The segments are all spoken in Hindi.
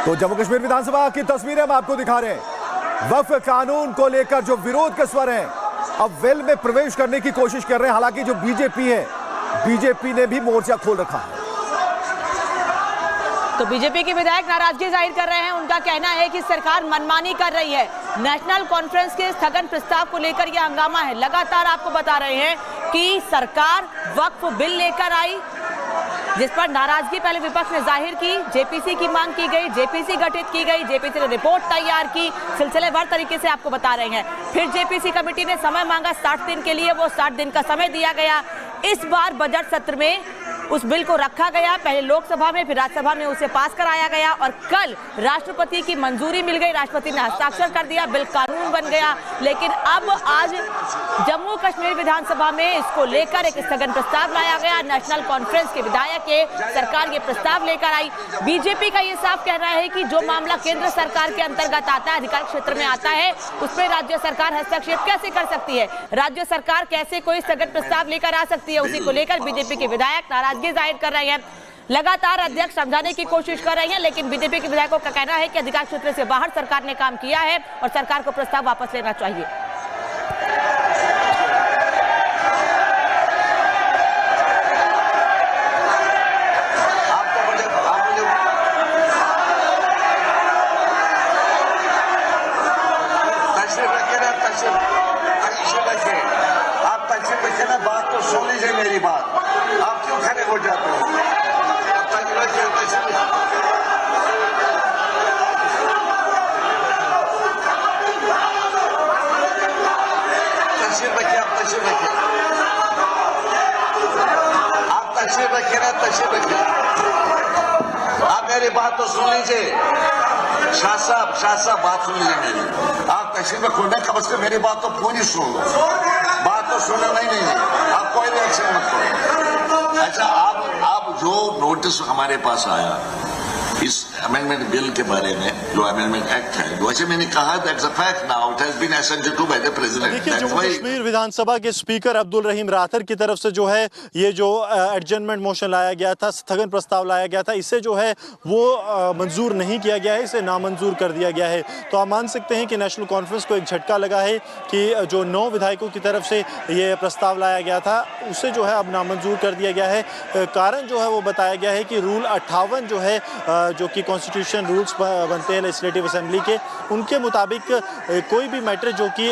तो जम्मू कश्मीर विधानसभा की तस्वीरें हम आपको दिखा रहे हैं। वक्फ कानून को लेकर जो विरोध के स्वर हैं अब वेल में प्रवेश करने की कोशिश कर रहे हैं। हालांकि जो बीजेपी है, बीजेपी ने भी मोर्चा खोल रखा है। तो बीजेपी के विधायक नाराजगी जाहिर कर रहे हैं। उनका कहना है कि सरकार मनमानी कर रही है। नेशनल कॉन्फ्रेंस के स्थगन प्रस्ताव को लेकर यह हंगामा है। लगातार आपको बता रहे हैं कि सरकार वक्फ बिल लेकर आई, जिस पर नाराजगी पहले विपक्ष ने जाहिर की। जेपीसी की मांग की गई, जेपीसी गठित की गई, जेपीसी ने रिपोर्ट तैयार की, सिलसिलेवार तरीके से आपको बता रहे हैं। फिर जेपीसी कमेटी ने समय मांगा 60 दिन के लिए, वो 60 दिन का समय दिया गया। इस बार बजट सत्र में उस बिल को रखा गया, पहले लोकसभा में फिर राज्यसभा में उसे पास कराया गया और कल राष्ट्रपति की मंजूरी मिल गई। राष्ट्रपति ने हस्ताक्षर कर दिया, बिल कानून बन गया। लेकिन अब आज जम्मू कश्मीर विधानसभा में इसको लेकर एक स्थगन प्रस्ताव लाया गया। नेशनल कॉन्फ्रेंस के विधायक के सरकार ये प्रस्ताव लेकर आई। बीजेपी का ये साफ कहना है कि जो मामला केंद्र सरकार के अंतर्गत आता है, अधिकार क्षेत्र में आता है, उसमें राज्य सरकार हस्तक्षेप कैसे कर सकती है, राज्य सरकार कैसे कोई स्थगन प्रस्ताव लेकर आ सकती है। उसी को लेकर बीजेपी के विधायक नाराजगी जाहिर कर रहे हैं। लगातार अध्यक्ष समझाने की कोशिश कर रहे हैं, लेकिन बीजेपी के विधायकों का कहना है कि अधिकार क्षेत्र से बाहर सरकार ने काम किया है और सरकार को प्रस्ताव वापस लेना चाहिए। आप तकसीम रखिए ना, बात तो सुन लीजिए मेरी बात। आप क्यों खड़े हो जाते हो? तकसीम रखिए, आप तकसीम रखिए, आप तकसीम रखिए ना, तकसीम रखिए। आप मेरी बात तो सुन लीजिए। शाह साहब बात सुन लीजिए मेरी। आप तकसीम में खोलने कम से कम मेरी बात तो पूरी सुन लो। बात तो सुनना नहीं, आप कोई रिएक्शन मत करो। अच्छा, आप जो नोटिस हमारे पास आया इस अमेंडमेंट बिल के बारे में, जो अमेंडमेंट एक्ट है, वैसे मैंने कहा that's a fact now, it has been assented to by the president. देखिए, जम्मू कश्मीर विधानसभा के स्पीकर अब्दुल रहीम राथर की तरफ से जो है ये जो एडजर्नमेंट मोशन लाया गया था, स्थगन प्रस्ताव लाया गया था, इसे जो है वो मंजूर नहीं किया गया है, इसे नामंजूर कर दिया गया है। तो आप मान सकते हैं कि नेशनल कॉन्फ्रेंस को एक झटका लगा है कि जो 9 विधायकों की तरफ से ये प्रस्ताव लाया गया था उसे जो है अब नामंजूर कर दिया गया है। कारण जो है वो बताया गया है कि रूल 58 जो है, जो कि कॉन्स्टिट्यूशन रूल्स बनते हैं लेजिस्लेटिव असेंबली के, उनके मुताबिक कोई भी मैटर जो कि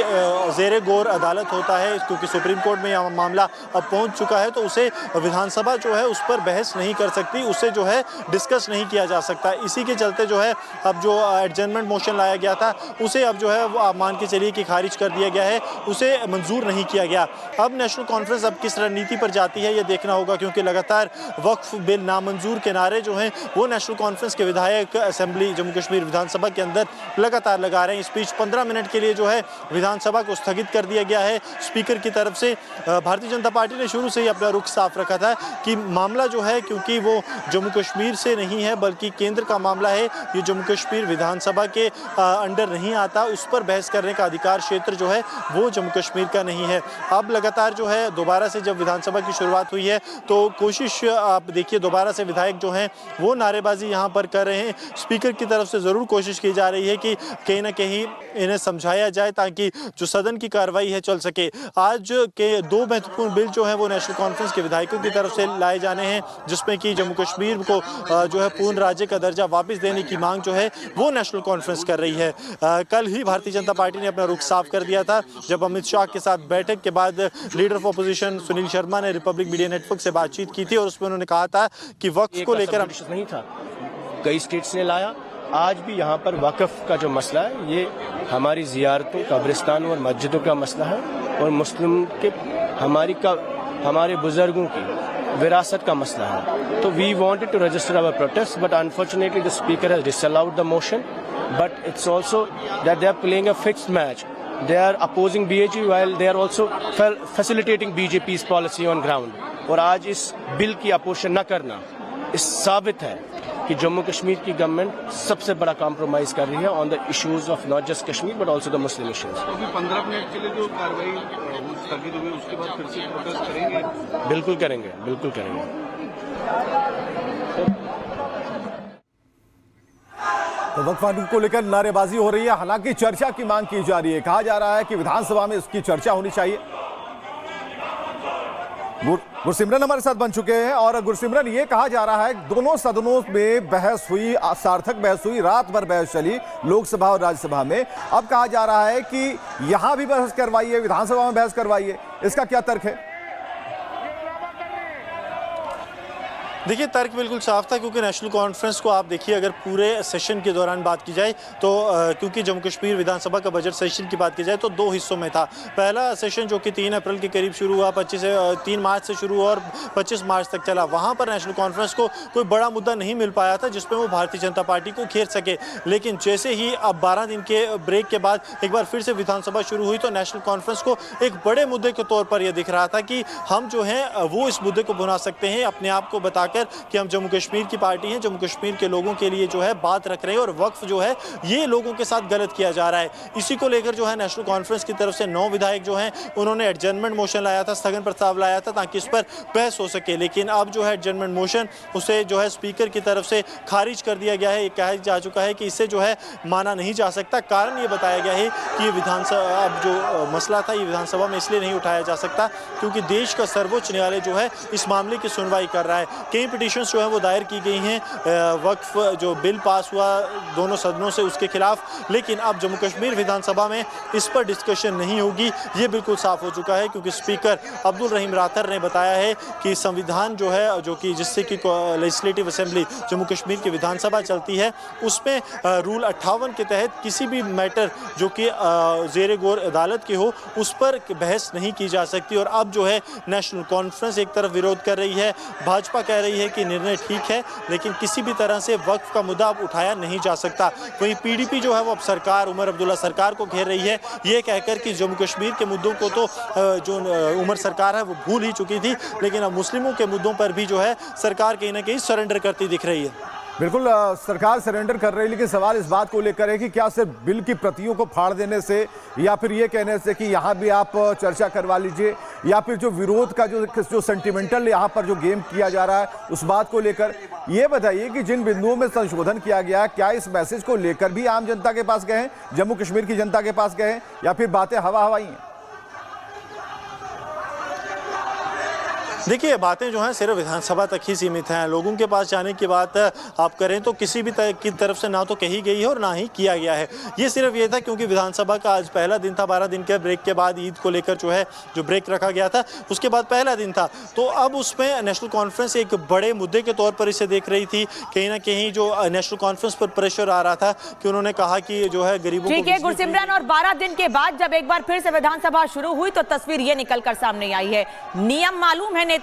ज़ेरे गौर अदालत होता है, क्योंकि सुप्रीम कोर्ट में यह मामला अब पहुंच चुका है, तो उसे विधानसभा जो है उस पर बहस नहीं कर सकती, उसे जो है डिस्कस नहीं किया जा सकता। इसी के चलते जो है अब जो एडजर्नमेंट मोशन लाया गया था उसे अब जो है वो आप मान के चलिए कि खारिज कर दिया गया है, उसे मंजूर नहीं किया गया। अब नेशनल कॉन्फ्रेंस अब किस रणनीति पर जाती है ये देखना होगा, क्योंकि लगातार वक्फ बिल नामंजूर के नारे जो हैं वो नेशनल कॉन्फ्रेंस के विधायक असेंबली जम्मू कश्मीर विधानसभा के अंदर लगातार लगा रहे हैं। इस बीच 15 मिनट के लिए जो है विधानसभा को स्थगित कर दिया गया है स्पीकर की तरफ से। भारतीय जनता पार्टी ने शुरू से ही अपना रुख साफ रखा था कि मामला जो है, क्योंकि वो जम्मू कश्मीर से नहीं है बल्कि केंद्र का मामला है, ये जम्मू कश्मीर विधानसभा के अंडर नहीं आता, उस पर बहस करने का अधिकार क्षेत्र जो है वो जम्मू कश्मीर का नहीं है। अब लगातार जो है दोबारा से जब विधानसभा की शुरुआत हुई है तो कोशिश आप देखिए दोबारा से विधायक जो हैं वो नारेबाजी यहाँ पर कर रहे हैं। स्पीकर की तरफ से ज़रूर कोशिश की जा रही है कि कहीं ना कहीं इन्हें समझाया जाए ताकि जो सदन की कार्रवाई है चल सके। आज के 2 महत्वपूर्ण बिल जो है वो नेशनल कॉन्फ्रेंस के विधायकों की तरफ से लाए जाने हैं, जिसमें कि जम्मू कश्मीर को जो है पूर्ण राज्य का दर्जा वापस देने की मांग जो है वो नेशनल कॉन्फ्रेंस कर रही है। कल ही भारतीय जनता पार्टी ने अपना रुख साफ कर दिया था जब अमित शाह के साथ बैठक के बाद leader of opposition Sunil Sharma ने रिपब्लिक मीडिया नेटवर्क से बातचीत की थी और उसमें उन्होंने कहा था कि वक्फ को लेकर नहीं था, कई स्टेट्स ने लाया। आज भी यहाँ पर वक़्फ़ का जो मसला है ये हमारी ज़ियारतों, कब्रिस्तान और मस्जिदों का मसला है और मुस्लिम के हमारे बुजुर्गों की विरासत का मसला है। तो we wanted to register our protest but unfortunately the speaker has disallowed the motion, but it's also that they are playing a fixed match. They are opposing BJP while they are also facilitating BJP's policy on ground. और आज इस बिल की अपोजिशन न करना इस साबित है कि जम्मू कश्मीर की गवर्नमेंट सबसे बड़ा कॉम्प्रोमाइज कर रही है on the issues of not just Kashmir but also the Muslim issues. अभी 15 मिनट के लिए जो कार्रवाई स्थगित हुई उसके बाद फिर से प्रोटेस्ट करेंगे? बिल्कुल करेंगे, बिल्कुल करेंगे। तो वक्फ कानून को लेकर नारेबाजी हो रही है, हालांकि चर्चा की मांग की जा रही है। कहा जा रहा है कि विधानसभा में इसकी चर्चा होनी चाहिए। गुरसिमरन हमारे साथ बन चुके हैं और गुरसिमरन, ये कहा जा रहा है दोनों सदनों में बहस हुई, सार्थक बहस हुई, रात भर बहस चली लोकसभा और राज्यसभा में। अब कहा जा रहा है कि यहां भी बहस करवाइए, विधानसभा में बहस करवाइए, इसका क्या तर्क है? देखिए, तर्क बिल्कुल साफ था, क्योंकि नेशनल कॉन्फ्रेंस को आप देखिए, अगर पूरे सेशन के दौरान बात की जाए तो क्योंकि जम्मू कश्मीर विधानसभा का बजट सेशन की बात की जाए तो 2 हिस्सों में था। पहला सेशन जो कि 3 अप्रैल के करीब शुरू हुआ, 3 मार्च से शुरू हुआ और 25 मार्च तक चला। वहाँ पर नेशनल कॉन्फ्रेंस को कोई बड़ा मुद्दा नहीं मिल पाया था जिसमें वो भारतीय जनता पार्टी को घेर सके। लेकिन जैसे ही अब 12 दिन के ब्रेक के बाद एक बार फिर से विधानसभा शुरू हुई तो नेशनल कॉन्फ्रेंस को एक बड़े मुद्दे के तौर पर यह दिख रहा था कि हम जो है वो इस मुद्दे को भुना सकते हैं, अपने आप को बताकर कि हम जम्मू कश्मीर की पार्टी हैं, जम्मू कश्मीर के लोगों के लिए जो है बात रख रहे हैं और वक्फ जो है ये लोगों के साथ गलत किया जा रहा है। इसी को लेकर जो है नेशनल कॉन्फ्रेंस की तरफ से 9 विधायक जो हैं उन्होंने एडजर्नमेंट मोशन लाया था, स्थगन प्रस्ताव लाया था ताकि इस पर बहस हो सके। लेकिन अब जो है एडजर्नमेंट मोशन उसे जो है स्पीकर की तरफ से खारिज कर दिया गया है। ये कहा जा चुका है कि इससे जो है माना नहीं जा सकता। कारण ये बताया गया है कि ये विधानसभा, अब जो मसला था ये विधानसभा में इसलिए नहीं उठाया जा सकता क्योंकि देश का सर्वोच्च न्यायालय जो है इस मामले की सुनवाई कर रहा है। कई पिटीशंस जो है वो दायर की गई हैं वक्फ जो बिल पास हुआ दोनों सदनों से उसके खिलाफ। लेकिन अब जम्मू कश्मीर विधानसभा में इस पर डिस्कशन नहीं होगी, ये बिल्कुल साफ हो चुका है, क्योंकि स्पीकर अब्दुल रहीम राथर ने बताया है कि संविधान जो है, जो कि जिससे कि लेजिस्लेटिव असेंबली जम्मू कश्मीर की विधानसभा चलती है, उसमें रूल 58 के तहत किसी भी मैटर जो कि ज़ेर गौर अदालत के हो उस पर बहस नहीं की जा सकती। और अब जो है नेशनल कॉन्फ्रेंस एक तरफ विरोध कर रही है, भाजपा कह रही है कि निर्णय ठीक है लेकिन किसी भी तरह से वक्फ का मुद्दा अब उठाया नहीं जा सकता। वहीं पीडीपी जो है वो अब सरकार, उमर अब्दुल्ला सरकार को घेर रही है, ये कहकर कि जम्मू कश्मीर के मुद्दों को तो जो उमर सरकार है वो भूल ही चुकी थी, लेकिन अब मुस्लिमों के मुद्दों पर भी जो है सरकार कहीं ना कहीं सरेंडर करती दिख रही है। बिल्कुल सरकार सरेंडर कर रही है, लेकिन सवाल इस बात को लेकर है कि क्या सिर्फ बिल की प्रतियों को फाड़ देने से या फिर ये कहने से कि यहाँ भी आप चर्चा करवा लीजिए, या फिर जो विरोध का जो सेंटिमेंटल यहाँ पर जो गेम किया जा रहा है उस बात को लेकर ये बताइए कि जिन बिंदुओं में संशोधन किया गया, क्या इस मैसेज को लेकर भी आम जनता के पास गए हैं, जम्मू कश्मीर की जनता के पास गए हैं, या फिर बातें हवा हवाई हैं? देखिए, बातें जो हैं सिर्फ विधानसभा तक ही सीमित हैं। लोगों के पास जाने की बात आप करें तो किसी भी की तरफ से ना तो कही गई है और ना ही किया गया है। ये सिर्फ ये था क्योंकि विधानसभा का आज पहला दिन था, 12 दिन के ब्रेक के बाद ईद को लेकर जो है जो ब्रेक रखा गया था उसके बाद पहला दिन था, तो अब उसमें नेशनल कॉन्फ्रेंस एक बड़े मुद्दे के तौर पर इसे देख रही थी। कहीं ना कहीं जो नेशनल कॉन्फ्रेंस पर प्रेशर आ रहा था कि उन्होंने कहा कि जो है गरीबों ठीक है गुरसिमरन, और 12 दिन के बाद जब एक बार फिर से विधानसभा शुरू हुई तो तस्वीर ये निकल कर सामने आई है। नियम मालूम है